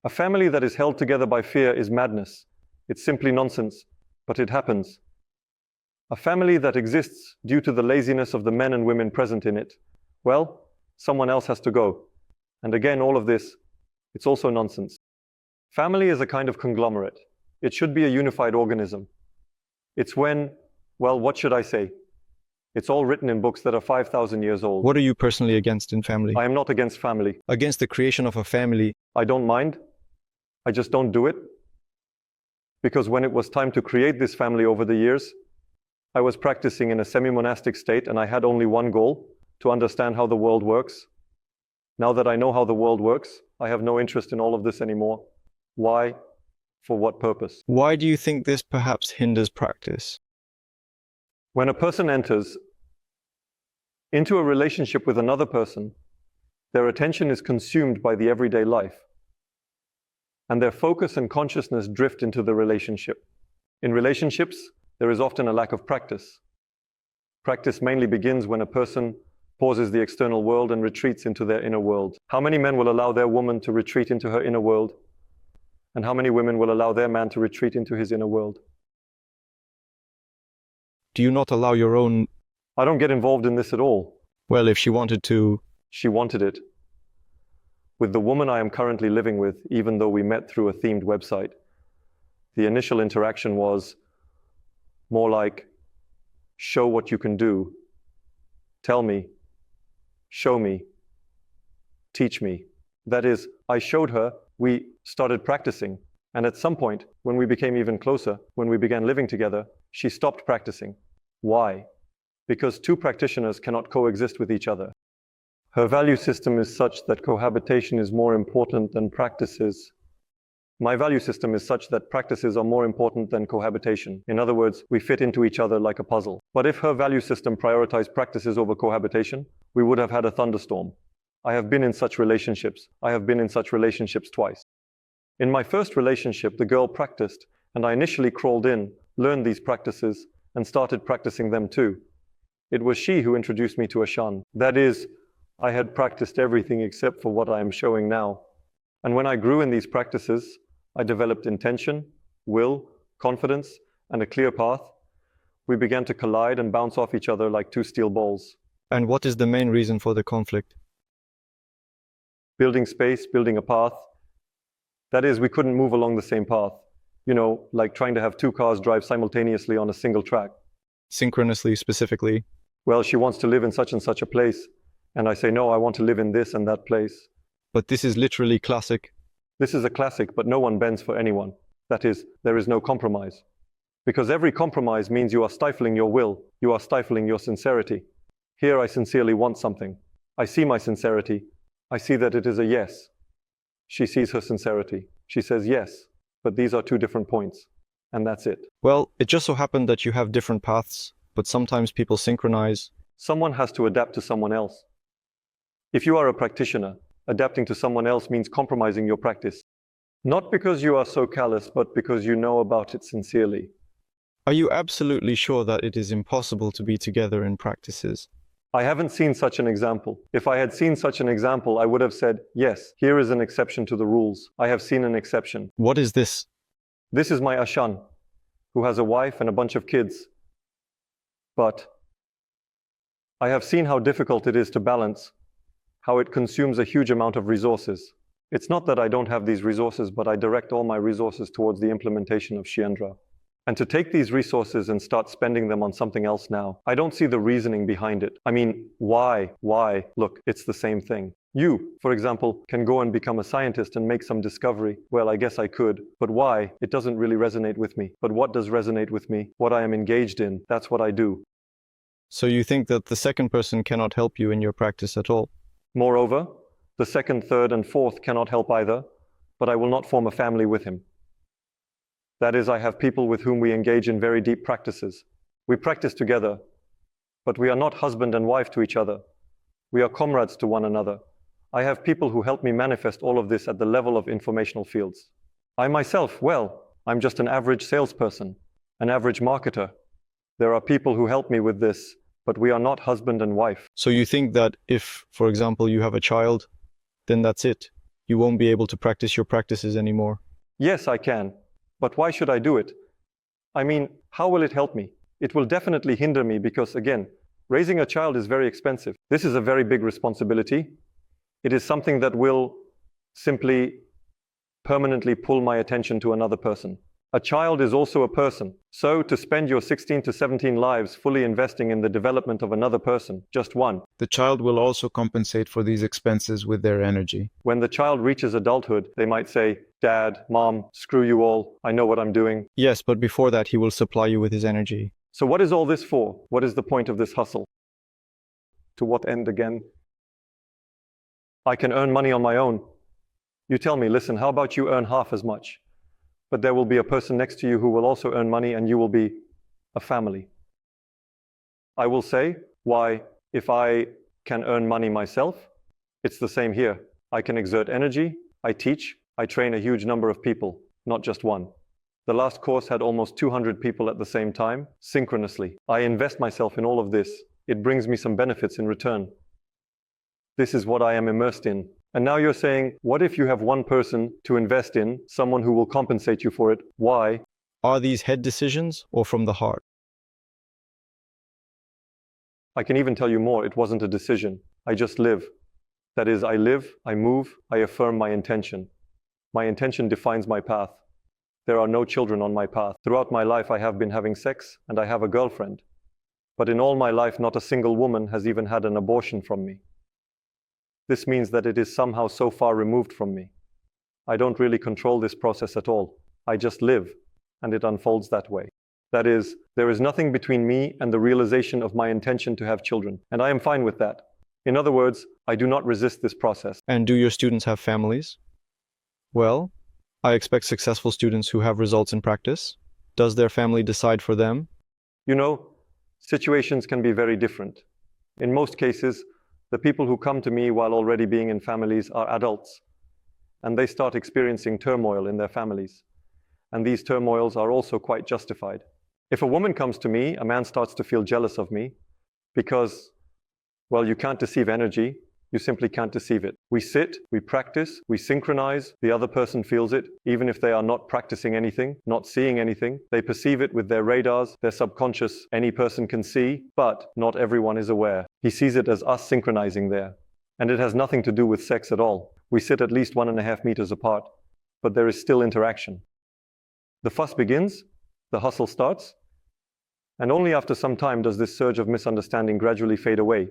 A family that is held together by fear is madness. It's simply nonsense, but it happens. A family that exists due to the laziness of the men and women present in it, well, someone else has to go. And again, all of this, it's also nonsense. Family is a kind of conglomerate. It should be a unified organism. It's when, well, what should I say? It's all written in books that are 5,000 years old. What are you personally against in family? I am not against family. Against the creation of a family. I don't mind. I just don't do it. Because when it was time to create this family over the years, I was practicing in a semi-monastic state and I had only one goal, to understand how the world works. Now that I know how the world works, I have no interest in all of this anymore. Why? For what purpose? Why do you think this perhaps hinders practice? When a person enters into a relationship with another person, their attention is consumed by the everyday life, and their focus and consciousness drift into the relationship. In relationships, there is often a lack of practice. Practice mainly begins when a person pauses the external world and retreats into their inner world. How many men will allow their woman to retreat into her inner world? And how many women will allow their man to retreat into his inner world? Do you not allow your own? I don't get involved in this at all. Well, if she wanted to. She wanted it. With the woman I am currently living with, even though we met through a themed website, the initial interaction was more like, show what you can do, tell me, show me, teach me. That is, I showed her, we started practicing, and at some point, when we became even closer, when we began living together, she stopped practicing. Why? Because two practitioners cannot coexist with each other. Her value system is such that cohabitation is more important than practices. My value system is such that practices are more important than cohabitation. In other words, we fit into each other like a puzzle. But if her value system prioritized practices over cohabitation, we would have had a thunderstorm. I have been in such relationships. I have been in such relationships twice. In my first relationship, the girl practiced, and I initially crawled in, learned these practices, and started practicing them too. It was she who introduced me to Ashan. That is, I had practiced everything except for what I am showing now. And when I grew in these practices, I developed intention, will, confidence, and a clear path. We began to collide and bounce off each other like two steel balls. And what is the main reason for the conflict? Building space, building a path. That is, we couldn't move along the same path. You know, like trying to have two cars drive simultaneously on a single track. Synchronously, specifically? Well, she wants to live in such and such a place. And I say, no, I want to live in this and that place. But this is literally classic. This is a classic, but no one bends for anyone. That is, there is no compromise. Because every compromise means you are stifling your will. You are stifling your sincerity. Here I sincerely want something. I see my sincerity. I see that it is a yes. She sees her sincerity. She says yes, but these are two different points. And that's it. Well, it just so happened that you have different paths, but sometimes people synchronize. Someone has to adapt to someone else. If you are a practitioner, adapting to someone else means compromising your practice. Not because you are so callous, but because you know about it sincerely. Are you absolutely sure that it is impossible to be together in practices? I haven't seen such an example. If I had seen such an example, I would have said, yes, here is an exception to the rules. I have seen an exception. What is this? This is my Ashan, who has a wife and a bunch of kids. But I have seen how difficult it is to balance, how it consumes a huge amount of resources. It's not that I don't have these resources, but I direct all my resources towards the implementation of Shiendra. And to take these resources and start spending them on something else now, I don't see the reasoning behind it. I mean, why? Look, it's the same thing. You, for example, can go and become a scientist and make some discovery. Well, I guess I could. But why? It doesn't really resonate with me. But what does resonate with me? What I am engaged in, that's what I do. So you think that the second person cannot help you in your practice at all? Moreover, the second, third, and fourth cannot help either, but I will not form a family with him. That is, I have people with whom we engage in very deep practices. We practice together, but we are not husband and wife to each other. We are comrades to one another. I have people who help me manifest all of this at the level of informational fields. I myself, well, I'm just an average salesperson, an average marketer. There are people who help me with this, but we are not husband and wife. So you think that if, for example, you have a child, then that's it? You won't be able to practice your practices anymore. Yes, I can. But why should I do it? I mean, how will it help me? It will definitely hinder me because, again, raising a child is very expensive. This is a very big responsibility. It is something that will simply permanently pull my attention to another person. A child is also a person. So to spend your 16 to 17 lives fully investing in the development of another person, just one. The child will also compensate for these expenses with their energy. When the child reaches adulthood, they might say, Dad, Mom, screw you all. I know what I'm doing. Yes, but before that, he will supply you with his energy. So what is all this for? What is the point of this hustle? To what end again? I can earn money on my own. You tell me, listen, how about you earn half as much? But there will be a person next to you who will also earn money and you will be a family. I will say, why, if I can earn money myself, it's the same here. I can exert energy, I teach, I train a huge number of people, not just one. The last course had almost 200 people at the same time, synchronously. I invest myself in all of this. It brings me some benefits in return. This is what I am immersed in. And now you're saying, what if you have one person to invest in, someone who will compensate you for it? Why? Are these head decisions or from the heart? I can even tell you more. It wasn't a decision. I just live. That is, I live, I move, I affirm my intention. My intention defines my path. There are no children on my path. Throughout my life, I have been having sex and I have a girlfriend. But in all my life, not a single woman has even had an abortion from me. This means that it is somehow so far removed from me. I don't really control this process at all. I just live, and it unfolds that way. That is, there is nothing between me and the realization of my intention to have children, and I am fine with that. In other words, I do not resist this process. And do your students have families? Well, I expect successful students who have results in practice. Does their family decide for them? You know, situations can be very different. In most cases, the people who come to me while already being in families are adults, and they start experiencing turmoil in their families. And these turmoils are also quite justified. If a woman comes to me, a man starts to feel jealous of me because, well, you can't deceive energy. You simply can't deceive it. We sit, we practice, we synchronize. The other person feels it, even if they are not practicing anything, not seeing anything. They perceive it with their radars, their subconscious. Any person can see, but not everyone is aware. He sees it as us synchronizing there. And it has nothing to do with sex at all. We sit at least 1.5 meters apart, but there is still interaction. The fuss begins, the hustle starts, and only after some time does this surge of misunderstanding gradually fade away,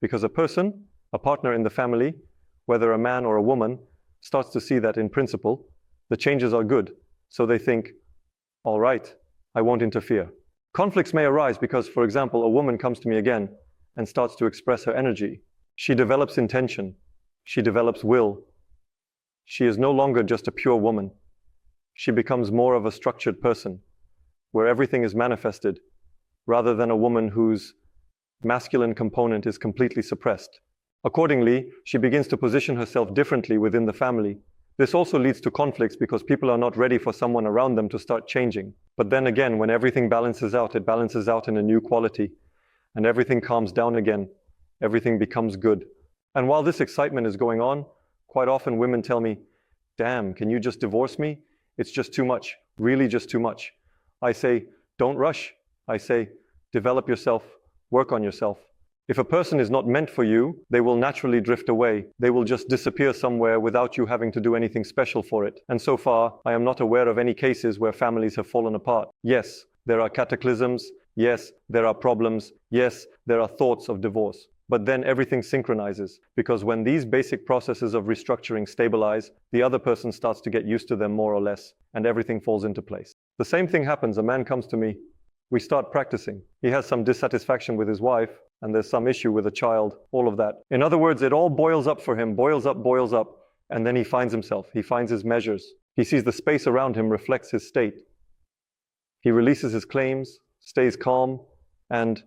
because a person, a partner in the family, whether a man or a woman, starts to see that in principle, the changes are good. So they think, all right, I won't interfere. Conflicts may arise because, for example, a woman comes to me again and starts to express her energy. She develops intention. She develops will. She is no longer just a pure woman. She becomes more of a structured person, where everything is manifested, rather than a woman whose masculine component is completely suppressed. Accordingly, she begins to position herself differently within the family. This also leads to conflicts because people are not ready for someone around them to start changing. But then again, when everything balances out, it balances out in a new quality, and everything calms down again. Everything becomes good. And while this excitement is going on, quite often women tell me, damn, can you just divorce me? It's just too much, really just too much. I say, don't rush. I say, develop yourself, work on yourself. If a person is not meant for you, they will naturally drift away. They will just disappear somewhere without you having to do anything special for it. And so far, I am not aware of any cases where families have fallen apart. Yes, there are cataclysms. Yes, there are problems. Yes, there are thoughts of divorce. But then everything synchronizes, because when these basic processes of restructuring stabilize, the other person starts to get used to them more or less, and everything falls into place. The same thing happens. A man comes to me. We start practicing. He has some dissatisfaction with his wife, and there's some issue with a child, all of that. In other words, it all boils up for him, boils up, and then he finds himself. He finds his measures. He sees the space around him reflects his state. He releases his claims, stays calm, and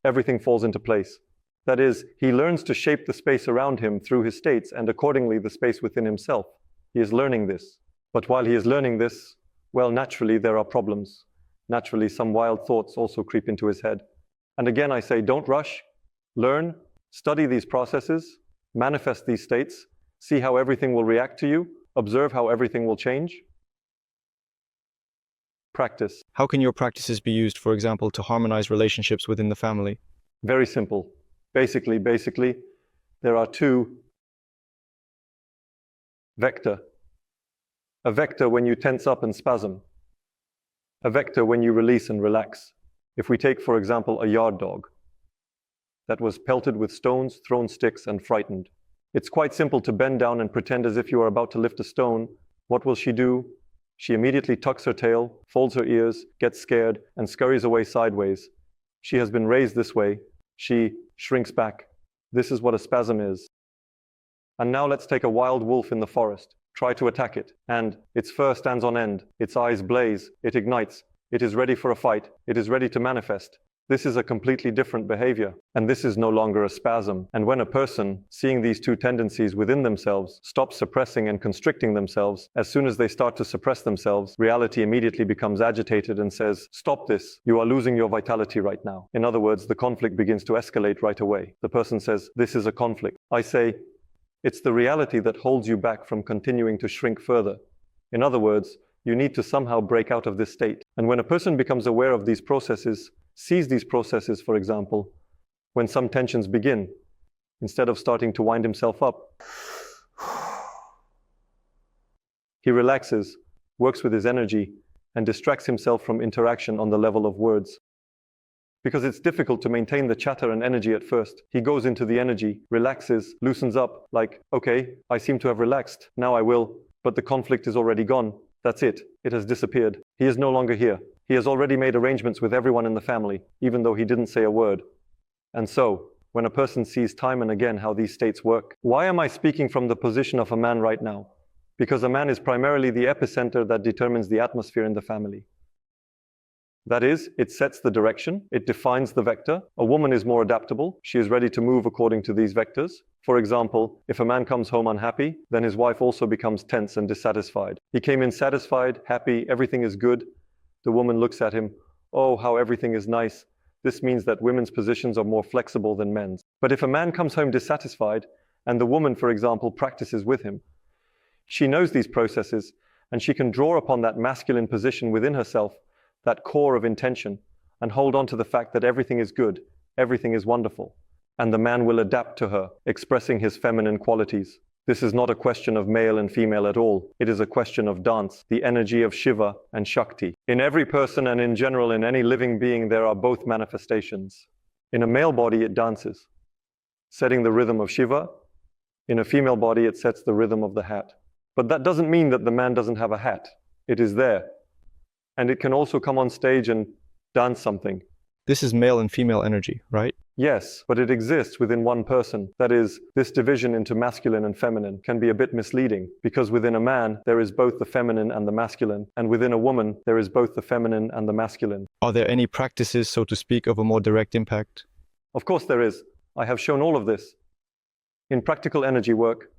everything falls into place. That is, he learns to shape the space around him through his states and accordingly the space within himself. He is learning this. But while he is learning this, well, naturally there are problems. Naturally, some wild thoughts also creep into his head. And again, I say, don't rush, learn, study these processes, manifest these states, See how everything will react to you? Observe how everything will change? Practice. How can your practices be used, for example, to harmonize relationships within the family? Very simple. Basically, there are two vector. A vector when you tense up and spasm. A vector when you release and relax. If we take, for example, a yard dog that was pelted with stones, thrown sticks, and frightened. It's quite simple to bend down and pretend as if you are about to lift a stone. What will she do? She immediately tucks her tail, folds her ears, gets scared, and scurries away sideways. She has been raised this way. She shrinks back. This is what a spasm is. And now let's take a wild wolf in the forest. Try to attack it. And its fur stands on end. Its eyes blaze. It ignites. It is ready for a fight. It is ready to manifest. This is a completely different behavior. And this is no longer a spasm. And when a person, seeing these two tendencies within themselves, stops suppressing and constricting themselves, as soon as they start to suppress themselves, reality immediately becomes agitated and says, "Stop this. You are losing your vitality right now." In other words, the conflict begins to escalate right away. The person says, "This is a conflict." I say, "It's the reality that holds you back from continuing to shrink further." In other words, you need to somehow break out of this state. And when a person becomes aware of these processes, sees these processes, for example, when some tensions begin, instead of starting to wind himself up, he relaxes, works with his energy, and distracts himself from interaction on the level of words. Because it's difficult to maintain the chatter and energy at first. He goes into the energy, relaxes, loosens up, like, "Okay, I seem to have relaxed, now I will," but the conflict is already gone. That's it. It has disappeared. He is no longer here. He has already made arrangements with everyone in the family, even though he didn't say a word. And so, when a person sees time and again how these states work, why am I speaking from the position of a man right now? Because a man is primarily the epicenter that determines the atmosphere in the family. That is, it sets the direction, it defines the vector. A woman is more adaptable. She is ready to move according to these vectors. For example, if a man comes home unhappy, then his wife also becomes tense and dissatisfied. He came in satisfied, happy, everything is good. The woman looks at him, "Oh, how everything is nice." This means that women's positions are more flexible than men's. But if a man comes home dissatisfied, and the woman, for example, practices with him, she knows these processes, and she can draw upon that masculine position within herself, that core of intention, and hold on to the fact that everything is good, everything is wonderful. And the man will adapt to her, expressing his feminine qualities. This is not a question of male and female at all. It is a question of dance, the energy of Shiva and Shakti. In every person and in general in any living being, there are both manifestations. In a male body, it dances, setting the rhythm of Shiva. In a female body, it sets the rhythm of the hat. But that doesn't mean that the man doesn't have a hat. It is there. And it can also come on stage and dance something. This is male and female energy, right? Yes, but it exists within one person. That is, this division into masculine and feminine can be a bit misleading, because within a man, there is both the feminine and the masculine, and within a woman, there is both the feminine and the masculine. Are there any practices, so to speak, of a more direct impact? Of course there is. I have shown all of this. In practical energy work,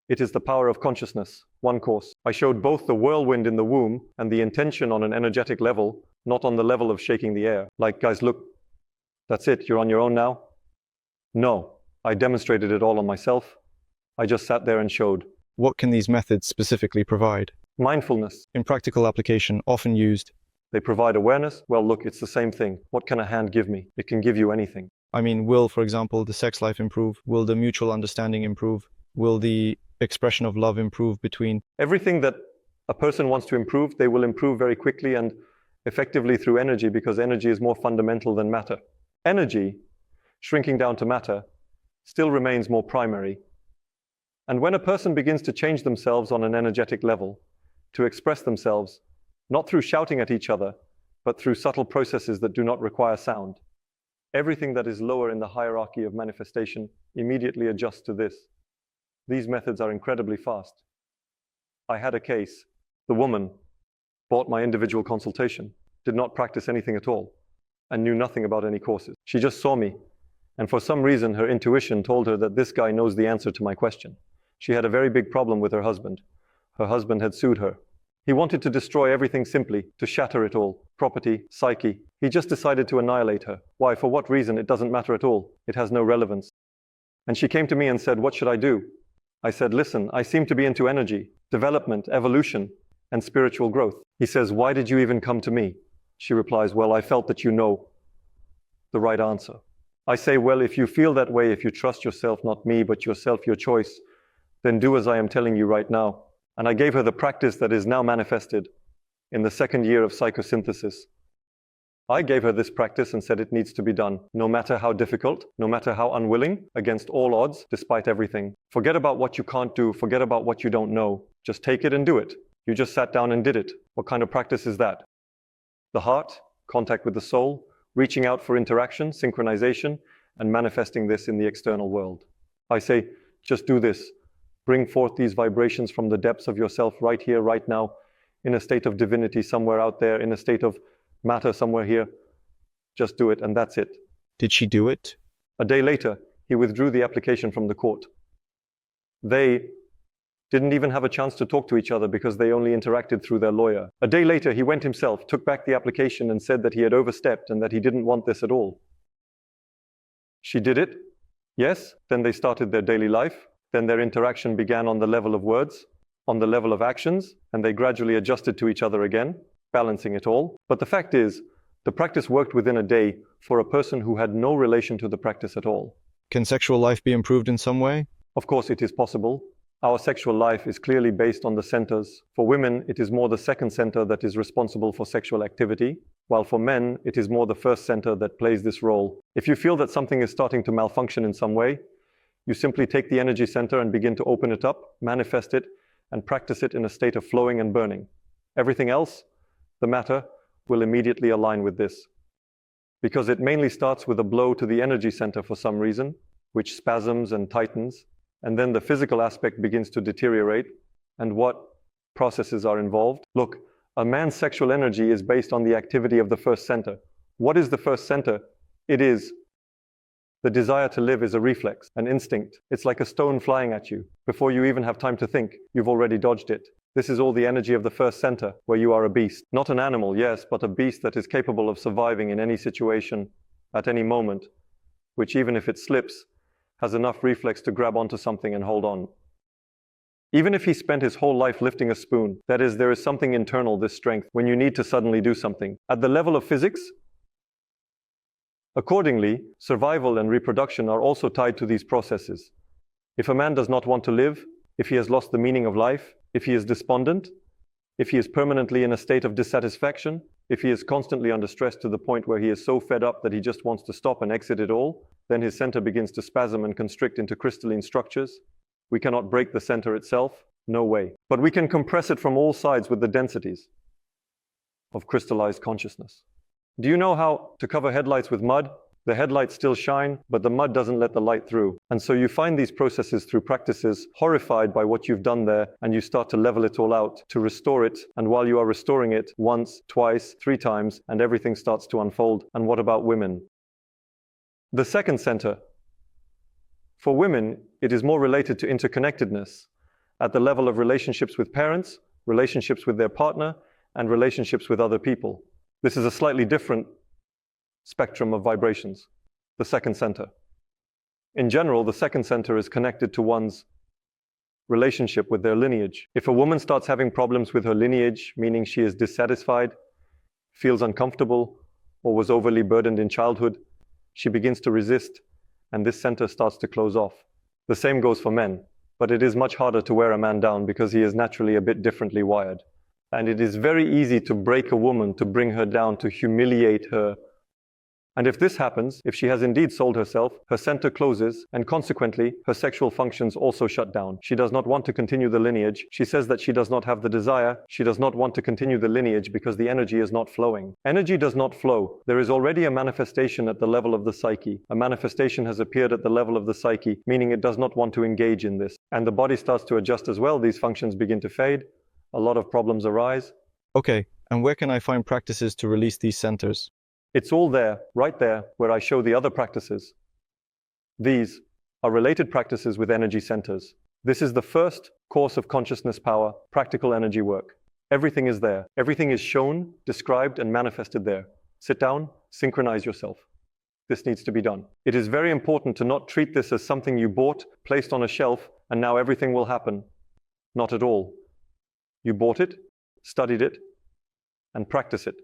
it is the power of consciousness, one course. I showed both the whirlwind in the womb and the intention on an energetic level, not on the level of shaking the air. Like, guys, look, that's it, you're on your own now? No, I demonstrated it all on myself. I just sat there and showed. What can these methods specifically provide? Mindfulness. In practical application, often used. They provide awareness. Well, look, it's the same thing. What can a hand give me? It can give you anything. I mean, will, for example, the sex life improve? Will the mutual understanding improve? Will the expression of love improve between? Everything that a person wants to improve, they will improve very quickly and effectively through energy, because energy is more fundamental than matter. Energy, shrinking down to matter, still remains more primary. And when a person begins to change themselves on an energetic level, to express themselves, not through shouting at each other, but through subtle processes that do not require sound, everything that is lower in the hierarchy of manifestation immediately adjusts to this. These methods are incredibly fast. I had a case. The woman bought my individual consultation, did not practice anything at all, and knew nothing about any courses. She just saw me, and for some reason her intuition told her that this guy knows the answer to my question. She had a very big problem with her husband. Her husband had sued her. He wanted to destroy everything simply, to shatter it all. Property, psyche. He just decided to annihilate her. Why? For what reason? It doesn't matter at all. It has no relevance. And she came to me and said, "What should I do?" I said, listen, I seem to be into energy, development, evolution, and spiritual growth. He says, why did you even come to me? She replies, well, I felt that you know the right answer. I say, well, if you feel that way, if you trust yourself, not me, but yourself, your choice, then do as I am telling you right now. And I gave her the practice that is now manifested in the second year of psychosynthesis. I gave her this practice and said it needs to be done, no matter how difficult, no matter how unwilling, against all odds, despite everything. Forget about what you can't do, forget about what you don't know. Just take it and do it. You just sat down and did it. What kind of practice is that? The heart, contact with the soul, reaching out for interaction, synchronization, and manifesting this in the external world. I say, just do this. Bring forth these vibrations from the depths of yourself right here, right now, in a state of divinity somewhere out there, in a state of matter somewhere here. Just do it, and that's it. Did she do it? A day later, he withdrew the application from the court. They didn't even have a chance to talk to each other because they only interacted through their lawyer. A day later, he went himself, took back the application and said that he had overstepped and that he didn't want this at all. She did it, yes, then they started their daily life, then their interaction began on the level of words, on the level of actions, and they gradually adjusted to each other again, balancing it all. But the fact is, the practice worked within a day for a person who had no relation to the practice at all. Can sexual life be improved in some way? Of course, it is possible. Our sexual life is clearly based on the centers. For women, it is more the second center that is responsible for sexual activity, while for men, it is more the first center that plays this role. If you feel that something is starting to malfunction in some way, you simply take the energy center and begin to open it up, manifest it, and practice it in a state of flowing and burning. Everything else, the matter, will immediately align with this. Because it mainly starts with a blow to the energy center for some reason, which spasms and tightens, and then the physical aspect begins to deteriorate. And what processes are involved? Look, a man's sexual energy is based on the activity of the first center. What is the first center? It is the desire to live is a reflex, an instinct. It's like a stone flying at you. Before you even have time to think, you've already dodged it. This is all the energy of the first center, where you are a beast. Not an animal, yes, but a beast that is capable of surviving in any situation, at any moment, which even if it slips, has enough reflex to grab onto something and hold on. Even if he spent his whole life lifting a spoon, that is, there is something internal, this strength, when you need to suddenly do something. At the level of physics, accordingly, survival and reproduction are also tied to these processes. If a man does not want to live, if he has lost the meaning of life, if he is despondent, if he is permanently in a state of dissatisfaction, if he is constantly under stress to the point where he is so fed up that he just wants to stop and exit it all, then his center begins to spasm and constrict into crystalline structures. We cannot break the center itself, no way. But we can compress it from all sides with the densities of crystallized consciousness. Do you know how to cover headlights with mud? The headlights still shine, but the mud doesn't let the light through. And so you find these processes through practices, horrified by what you've done there, and you start to level it all out, to restore it. And while you are restoring it once, twice, 3 times, and everything starts to unfold. And what about women? The second center. For women, it is more related to interconnectedness at the level of relationships with parents, relationships with their partner, and relationships with other people. This is a slightly different spectrum of vibrations, the second center. In general, the second center is connected to one's relationship with their lineage. If a woman starts having problems with her lineage, meaning she is dissatisfied, feels uncomfortable, or was overly burdened in childhood, she begins to resist, and this center starts to close off. The same goes for men, but it is much harder to wear a man down because he is naturally a bit differently wired. And it is very easy to break a woman, to bring her down, to humiliate her. And if this happens, if she has indeed sold herself, her center closes, and consequently, her sexual functions also shut down. She does not want to continue the lineage. She says that she does not have the desire. She does not want to continue the lineage because the energy is not flowing. Energy does not flow. There is already a manifestation at the level of the psyche. A manifestation has appeared at the level of the psyche, meaning it does not want to engage in this. And the body starts to adjust as well. These functions begin to fade. A lot of problems arise. Okay, and where can I find practices to release these centers? It's all there, right there, where I show the other practices. These are related practices with energy centers. This is the first course of consciousness power, practical energy work. Everything is there. Everything is shown, described, and manifested there. Sit down, synchronize yourself. this needs to be done. It is very important to not treat this as something you bought, placed on a shelf, and now everything will happen. Not at all. You bought it, studied it, and practice it.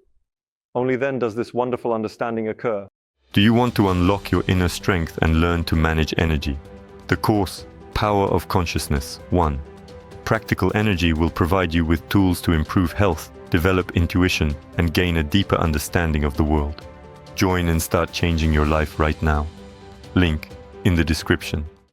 Only then does this wonderful understanding occur. Do you want to unlock your inner strength and learn to manage energy? The course, Power of Consciousness 1. Practical Energy will provide you with tools to improve health, develop intuition, and gain a deeper understanding of the world. Join and start changing your life right now. Link in the description.